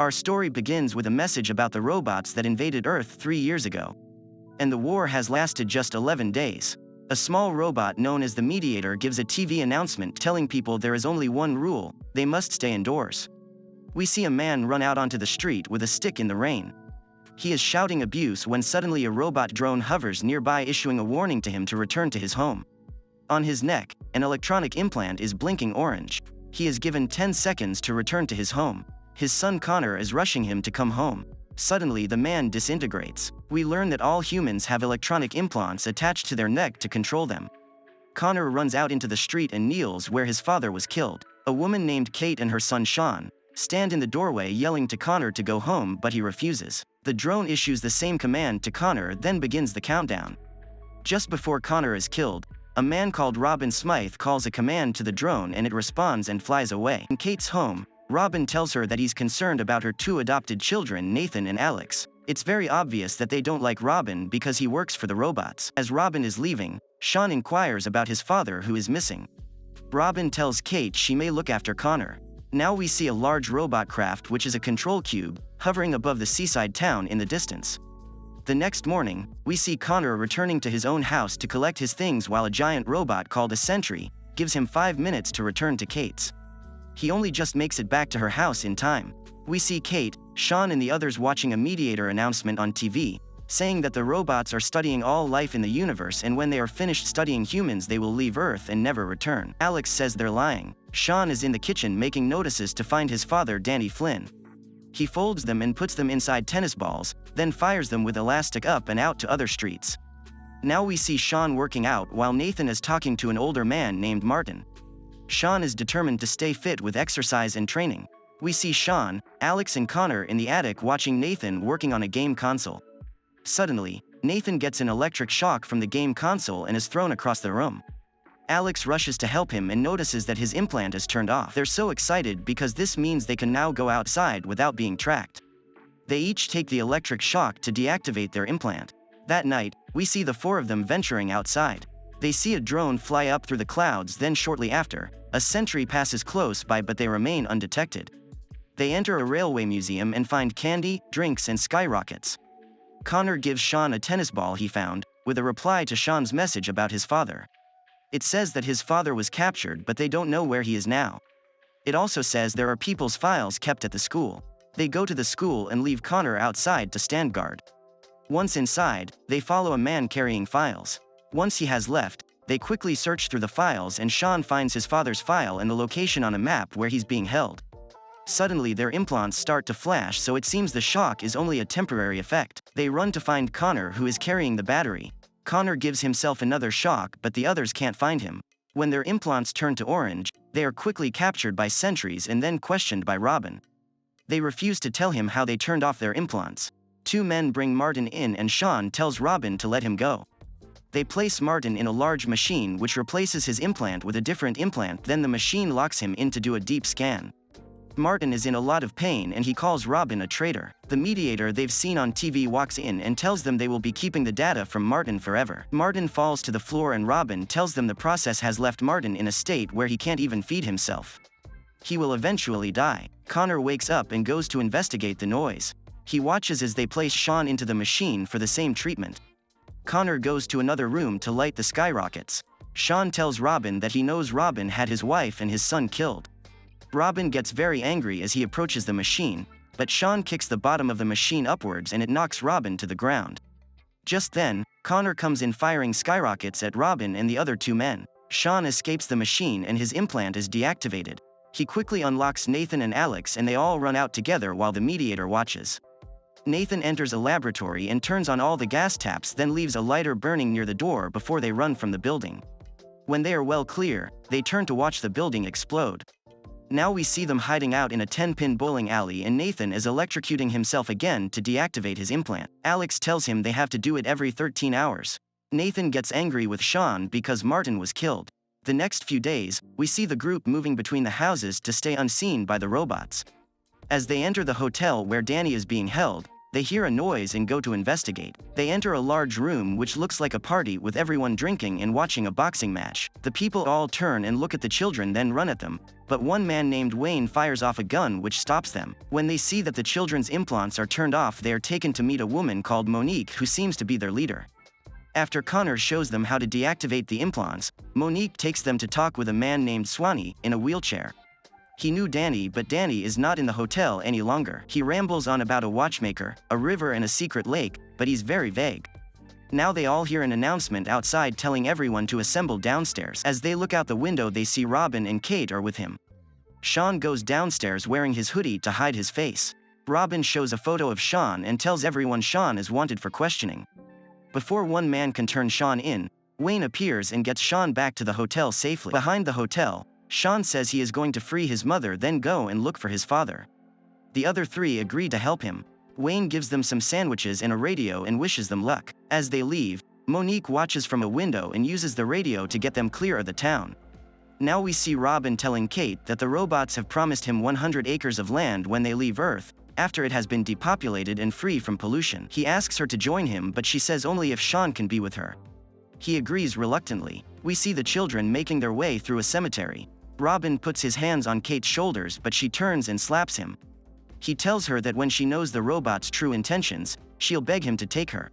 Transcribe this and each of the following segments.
Our story begins with a message about the robots that invaded Earth 3 years ago. And the war has lasted just 11 days. A small robot known as the Mediator gives a TV announcement telling people there is only one rule: they must stay indoors. We see a man run out onto the street with a stick in the rain. He is shouting abuse when suddenly a robot drone hovers nearby, issuing a warning to him to return to his home. On his neck, an electronic implant is blinking orange. He is given 10 seconds to return to his home. His son Connor is rushing him to come home. Suddenly the man disintegrates. We learn that all humans have electronic implants attached to their neck to control them. Connor runs out into the street and kneels where his father was killed. A woman named Kate and her son Sean stand in the doorway yelling to Connor to go home, but he refuses. The drone issues the same command to Connor, then begins the countdown. Just before Connor is killed, a man called Robin Smythe calls a command to the drone and it responds and flies away. In Kate's home, Robin tells her that he's concerned about her 2 adopted children, Nathan and Alex. It's very obvious that they don't like Robin because he works for the robots. As Robin is leaving, Sean inquires about his father who is missing. Robin tells Kate she may look after Connor. Now we see a large robot craft, which is a control cube, hovering above the seaside town in the distance. The next morning, we see Connor returning to his own house to collect his things while a giant robot called a sentry gives him 5 minutes to return to Kate's. He only just makes it back to her house in time. We see Kate, Sean and the others watching a Mediator announcement on TV, saying that the robots are studying all life in the universe and when they are finished studying humans they will leave Earth and never return. Alex says they're lying. Sean is in the kitchen making notices to find his father, Danny Flynn. He folds them and puts them inside tennis balls, then fires them with elastic up and out to other streets. Now we see Sean working out while Nathan is talking to an older man named Martin. Sean is determined to stay fit with exercise and training. We see Sean, Alex and Connor in the attic watching Nathan working on a game console. Suddenly, Nathan gets an electric shock from the game console and is thrown across the room. Alex rushes to help him and notices that his implant is turned off. They're so excited because this means they can now go outside without being tracked. They each take the electric shock to deactivate their implant. That night, we see the 4 of them venturing outside. They see a drone fly up through the clouds, then shortly after, a sentry passes close by but they remain undetected. They enter a railway museum and find candy, drinks and skyrockets. Connor gives Sean a tennis ball he found, with a reply to Sean's message about his father. It says that his father was captured but they don't know where he is now. It also says there are people's files kept at the school. They go to the school and leave Connor outside to stand guard. Once inside, they follow a man carrying files. Once he has left, they quickly search through the files and Sean finds his father's file and the location on a map where he's being held. Suddenly their implants start to flash, so it seems the shock is only a temporary effect. They run to find Connor who is carrying the battery. Connor gives himself another shock but the others can't find him. When their implants turn to orange, they are quickly captured by sentries and then questioned by Robin. They refuse to tell him how they turned off their implants. 2 men bring Martin in and Sean tells Robin to let him go. They place Martin in a large machine which replaces his implant with a different implant, then the machine locks him in to do a deep scan. Martin is in a lot of pain and he calls Robin a traitor. The Mediator they've seen on TV walks in and tells them they will be keeping the data from Martin forever. Martin falls to the floor and Robin tells them the process has left Martin in a state where he can't even feed himself. He will eventually die. Connor wakes up and goes to investigate the noise. He watches as they place Sean into the machine for the same treatment. Connor goes to another room to light the skyrockets. Sean tells Robin that he knows Robin had his wife and his son killed. Robin gets very angry as he approaches the machine, but Sean kicks the bottom of the machine upwards and it knocks Robin to the ground. Just then, Connor comes in firing skyrockets at Robin and the other 2 men. Sean escapes the machine and his implant is deactivated. He quickly unlocks Nathan and Alex and they all run out together while the Mediator watches. Nathan enters a laboratory and turns on all the gas taps, then leaves a lighter burning near the door before they run from the building. When they are well clear, they turn to watch the building explode. Now we see them hiding out in a 10-pin bowling alley and Nathan is electrocuting himself again to deactivate his implant. Alex tells him they have to do it every 13 hours. Nathan gets angry with Sean because Martin was killed. The next few days, we see the group moving between the houses to stay unseen by the robots. As they enter the hotel where Danny is being held, They hear a noise and go to investigate. They enter a large room which looks like a party with everyone drinking and watching a boxing match. The people all turn and look at the children, then run at them. But one man named Wayne fires off a gun which stops them. When they see that the children's implants are turned off, they are taken to meet a woman called Monique who seems to be their leader. After Connor shows them how to deactivate the implants, Monique takes them to talk with a man named Swanee in a wheelchair. He knew Danny, but Danny is not in the hotel any longer. He rambles on about a watchmaker, a river and a secret lake, but he's very vague. Now they all hear an announcement outside telling everyone to assemble downstairs. As they look out the window, they see Robin and Kate are with him. Sean goes downstairs wearing his hoodie to hide his face. Robin shows a photo of Sean and tells everyone Sean is wanted for questioning. Before one man can turn Sean in, Wayne appears and gets Sean back to the hotel safely. Behind the hotel, Sean says he is going to free his mother, then go and look for his father. The other three agree to help him. Wayne gives them some sandwiches and a radio and wishes them luck. As they leave, Monique watches from a window and uses the radio to get them clear of the town. Now we see Robin telling Kate that the robots have promised him 100 acres of land when they leave Earth, after it has been depopulated and free from pollution. He asks her to join him, but she says only if Sean can be with her. He agrees reluctantly. We see the children making their way through a cemetery. Robin puts his hands on Kate's shoulders, but she turns and slaps him. He tells her that when she knows the robot's true intentions, she'll beg him to take her.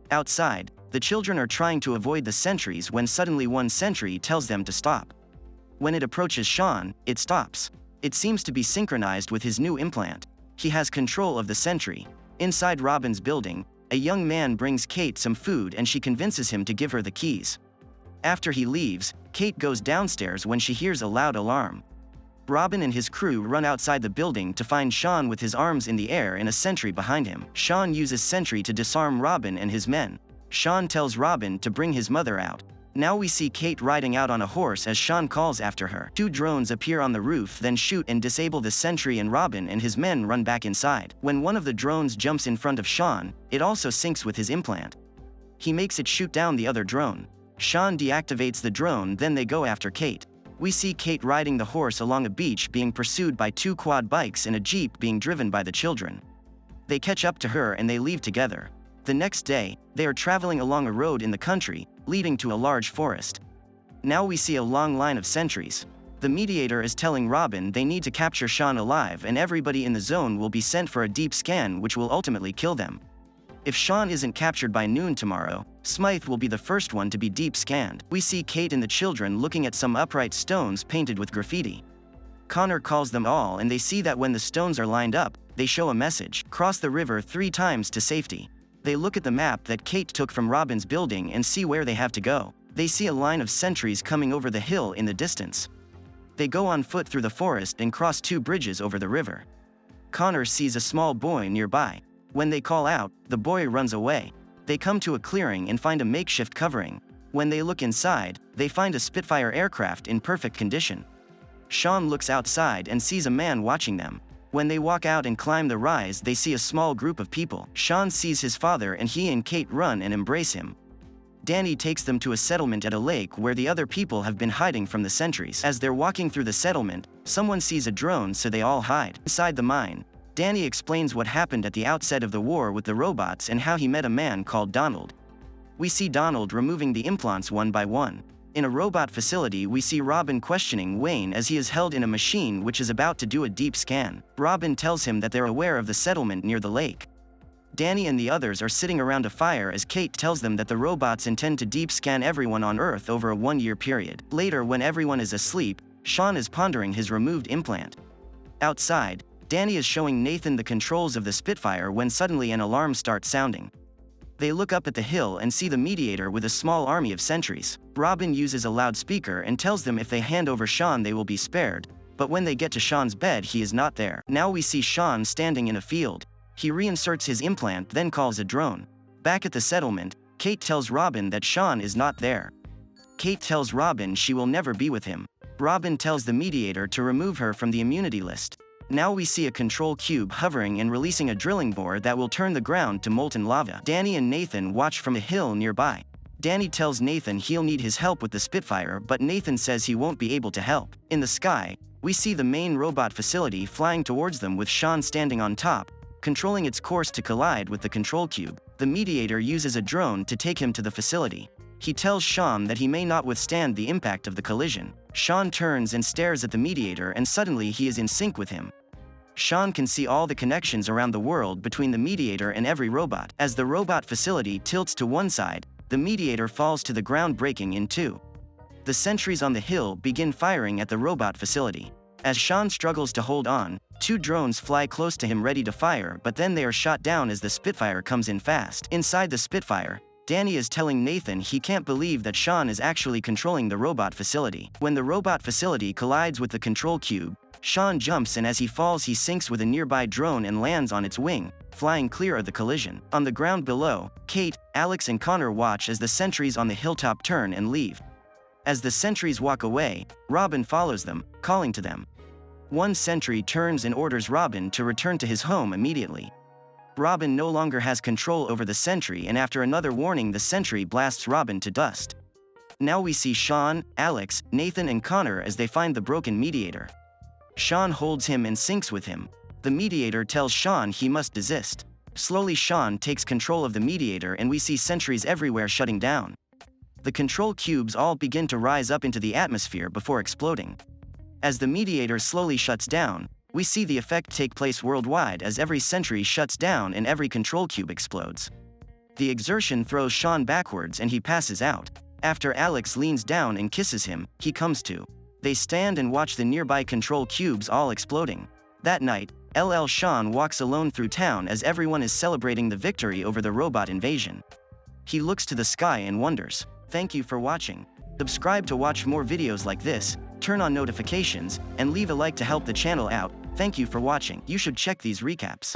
Outside, the children are trying to avoid the sentries when suddenly one sentry tells them to stop. When it approaches Sean, it stops. It seems to be synchronized with his new implant. He has control of the sentry. Inside Robin's building, a young man brings Kate some food and she convinces him to give her the keys. After he leaves, Kate goes downstairs when she hears a loud alarm. Robin and his crew run outside the building to find Sean with his arms in the air and a sentry behind him. Sean uses sentry to disarm Robin and his men. Sean tells Robin to bring his mother out. Now we see Kate riding out on a horse as Sean calls after her. Two drones appear on the roof, then shoot and disable the sentry, and Robin and his men run back inside. When one of the drones jumps in front of Sean, it also syncs with his implant. He makes it shoot down the other drone. Sean deactivates the drone, then they go after Kate. We see Kate riding the horse along a beach being pursued by two quad bikes and a jeep being driven by the children. They catch up to her and they leave together. The next day, they are traveling along a road in the country, leading to a large forest. Now we see a long line of sentries. The mediator is telling Robin they need to capture Sean alive and everybody in the zone will be sent for a deep scan which will ultimately kill them. If Sean isn't captured by noon tomorrow, Smythe will be the first one to be deep scanned. We see Kate and the children looking at some upright stones painted with graffiti. Connor calls them all and they see that when the stones are lined up, they show a message: cross the river 3 times to safety. They look at the map that Kate took from Robin's building and see where they have to go. They see a line of sentries coming over the hill in the distance. They go on foot through the forest and cross 2 bridges over the river. Connor sees a small boy nearby. When they call out, the boy runs away. They come to a clearing and find a makeshift covering. When they look inside, they find a Spitfire aircraft in perfect condition. Sean looks outside and sees a man watching them. When they walk out and climb the rise, they see a small group of people. Sean sees his father and he and Kate run and embrace him. Danny takes them to a settlement at a lake where the other people have been hiding from the sentries. As they're walking through the settlement, someone sees a drone, so they all hide. Inside the mine, Danny explains what happened at the outset of the war with the robots and how he met a man called Donald. We see Donald removing the implants one by one. In a robot facility, we see Robin questioning Wayne as he is held in a machine which is about to do a deep scan. Robin tells him that they're aware of the settlement near the lake. Danny and the others are sitting around a fire as Kate tells them that the robots intend to deep scan everyone on Earth over a 1-year period. Later, when everyone is asleep, Sean is pondering his removed implant. Outside, Danny is showing Nathan the controls of the Spitfire when suddenly an alarm starts sounding. They look up at the hill and see the mediator with a small army of sentries. Robin uses a loudspeaker and tells them if they hand over Sean they will be spared, but when they get to Sean's bed he is not there. Now we see Sean standing in a field. He reinserts his implant, then calls a drone. Back at the settlement, Kate tells Robin that Sean is not there. Kate tells Robin she will never be with him. Robin tells the mediator to remove her from the immunity list. Now we see a control cube hovering and releasing a drilling bore that will turn the ground to molten lava. Danny and Nathan watch from a hill nearby. Danny tells Nathan he'll need his help with the Spitfire, but Nathan says he won't be able to help. In the sky, we see the main robot facility flying towards them with Sean standing on top, controlling its course to collide with the control cube. The mediator uses a drone to take him to the facility. He tells Sean that he may not withstand the impact of the collision. Sean turns and stares at the mediator, and suddenly he is in sync with him. Sean can see all the connections around the world between the mediator and every robot. As the robot facility tilts to one side, the mediator falls to the ground, breaking in two. The sentries on the hill begin firing at the robot facility. As Sean struggles to hold on, two drones fly close to him ready to fire, but then they are shot down as the Spitfire comes in fast. Inside the Spitfire, Danny is telling Nathan he can't believe that Sean is actually controlling the robot facility. When the robot facility collides with the control cube, Sean jumps, and as he falls he sinks with a nearby drone and lands on its wing, flying clear of the collision. On the ground below, Kate, Alex and Connor watch as the sentries on the hilltop turn and leave. As the sentries walk away, Robin follows them, calling to them. One sentry turns and orders Robin to return to his home immediately. Robin no longer has control over the sentry, and after another warning the sentry blasts Robin to dust. Now we see Sean, Alex, Nathan and Connor as they find the broken mediator. Sean holds him and syncs with him. The mediator tells Sean he must desist. Slowly Sean takes control of the mediator, and we see sentries everywhere shutting down. The control cubes all begin to rise up into the atmosphere before exploding. As the mediator slowly shuts down, we see the effect take place worldwide as every sentry shuts down and every control cube explodes. The exertion throws Sean backwards and he passes out. After Alex leans down and kisses him, he comes to. They stand and watch the nearby control cubes all exploding. That night, Sean walks alone through town as everyone is celebrating the victory over the robot invasion. He looks to the sky and wonders. Thank you for watching. Subscribe to watch more videos like this, turn on notifications, and leave a like to help the channel out. Thank you for watching. You should check these recaps.